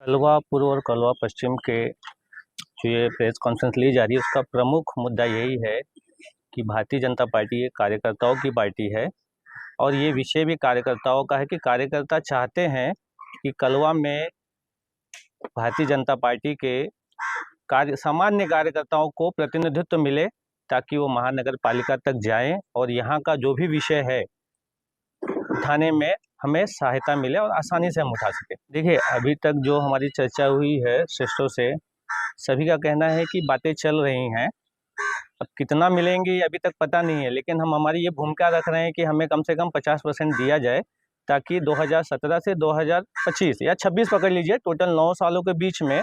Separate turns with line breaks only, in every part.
कलवा पूर्व और कलवा पश्चिम के जो ये प्रेस कॉन्फ्रेंस ली जा रही है उसका प्रमुख मुद्दा यही है कि भारतीय जनता पार्टी एक कार्यकर्ताओं की पार्टी है और ये विषय भी कार्यकर्ताओं का है कि कार्यकर्ता चाहते हैं कि कलवा में भारतीय जनता पार्टी के सामान्य कार्यकर्ताओं को प्रतिनिधित्व मिले ताकि वो महानगर पालिका तक जाएं और यहाँ का जो भी विषय है उठाने में हमें सहायता मिले और आसानी से हम उठा सकें। देखिए, अभी तक जो हमारी चर्चा हुई है श्रेष्ठों से, सभी का कहना है कि बातें चल रही हैं। अब कितना मिलेंगे ये अभी तक पता नहीं है, लेकिन हम हमारी ये भूमिका रख रहे हैं कि हमें कम से कम 50% दिया जाए ताकि 2017 से 2025 या 26 पकड़ लीजिए, टोटल 9 सालों के बीच में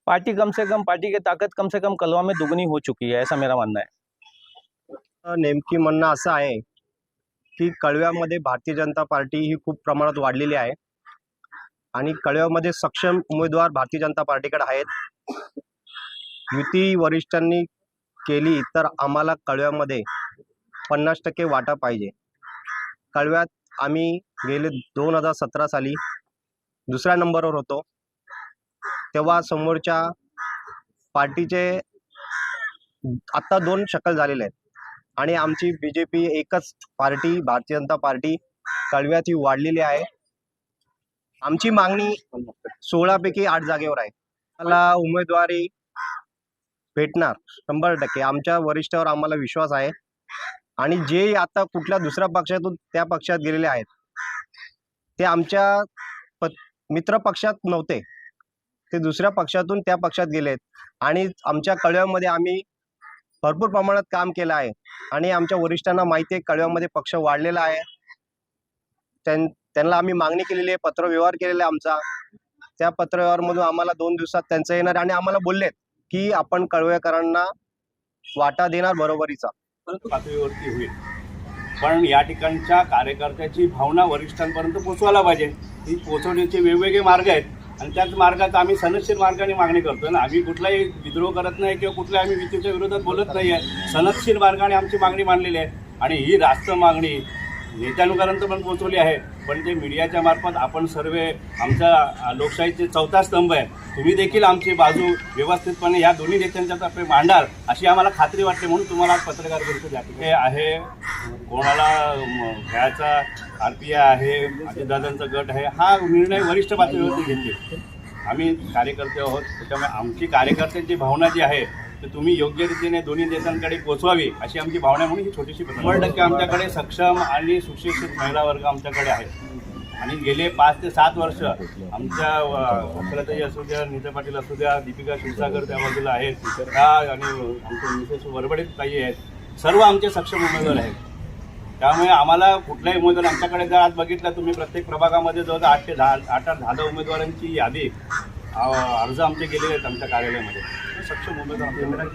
पार्टी कम की ताकद कम से कम कलवा में दुगनी हो चुकी है, ऐसा मेरा मानना है।
नेमकी म्हणणं असं आहे की कळव्यामध्ये भारतीय जनता पार्टी ही खूप प्रमाणात वाढलेली आहे आणि कळव्यामध्ये सक्षम उमेदवार भारतीय जनता पार्टीकडे आहेत। युती वरिष्ठांनी केली तर आम्हाला कळव्यामध्ये 50% वाटा पाहिजे। कळव्यात आम्ही गेले 2017 साली दुसऱ्या नंबरवर होतो, तेव्हा समोरच्या पार्टीचे आता 2 शकल झालेले आहेत आणि आमची बीजेपी एकच पार्टी भारतीय जनता पार्टी कळव्यात ही वाढलेली आहे। आमची मागणी 16 पैकी 8 जागेवर आहे। मला उमेदवारी भेटणार 100%। आमच्या वरिष्ठावर आम्हाला विश्वास आहे आणि जे आता कुठल्या दुसऱ्या पक्षातून त्या पक्षात गेलेले आहेत ते आमच्या मित्र पक्षात नव्हते, ते दुसऱ्या पक्षातून त्या पक्षात गेलेत आणि आमच्या कळव्यामध्ये आम्ही भरपूर प्रमाणात काम केलं आहे आणि आमच्या वरिष्ठांना माहिती आहे कळव्यामध्ये पक्ष वाढलेला आहे। त्यांना आम्ही मागणी केलेली आहे, पत्रव्यवहार केलेला आहे आमचा। त्या पत्रव्यवहारमधून आम्हाला 2 दिवसात त्यांचं येणार आणि आम्हाला बोललेत की आपण कळव्याकरांना वाटा देणार बरोबरीचा।
पातळीवरती होईल, पण या ठिकाणच्या कार्यकर्त्याची भावना वरिष्ठांपर्यंत पोहोचवायला पाहिजे। ही पोहोचवण्याचे वेगवेगळे मार्ग आहेत आणि त्याच मार्गात आम्ही सनदशीर मार्गाने मागणी करतोय ना। आम्ही कुठलाही विद्रोह करत नाही किंवा कुठल्या आम्ही युतीच्या विरोधात बोलत नाही आहे। सनदशीर मार्गाने आमची मागणी मांडलेली आहे आणि ही रास्त मागणी नेत्यांपर्यंत पण पोहोचवली आहे। पण ते मीडियाच्या मार्फत आपण सर्व आमचा लोकशाहीचे चौथा स्तंभ आहे, तुम्ही देखील आमची बाजू व्यवस्थितपणे या दोन्ही नेत्यांच्या तर्फे मांडाल अशी आम्हाला खात्री वाटते, म्हणून तुम्हाला पत्रकार परिषद हे आहे। कोणाला घ्यायचा RPI आहे, अजितदादांचा गट आहे, हा निर्णय वरिष्ठ पातळीवरती घेतले। आम्ही कार्यकर्ते आहोत, त्याच्यामुळे आमची कार्यकर्त्यांची भावना जी आहे तर तुम्ही योग्य रीतीने दोन्ही देशांकडे पोहोचवावी अशी आमची भावना, म्हणून ही छोटीशी 100% आमच्याकडे सक्षम आणि सुशिक्षित महिला वर्ग आमच्याकडे आहे आणि गेले 5 ते 7 वर्ष आमच्या अक्षराताई असू द्या, नीता पाटील असू द्या, दीपिका क्षीरसागर त्या बाजूला आहेत, त्या आणि आमचे मिसेस वरबडे ताई आहेत, सर्व आमचे सक्षम उमेदवार आहेत। त्यामुळे आम्हाला कुठलाही उमेदवार आमच्याकडे जर आज बघितला तुम्ही प्रत्येक प्रभागामध्ये जवळ 8 ते 10 उमेदवारांची यादी अर्ज आमचे गेलेले आहेत आमच्या कार्यालयामध्ये। सक्षम उमेदवार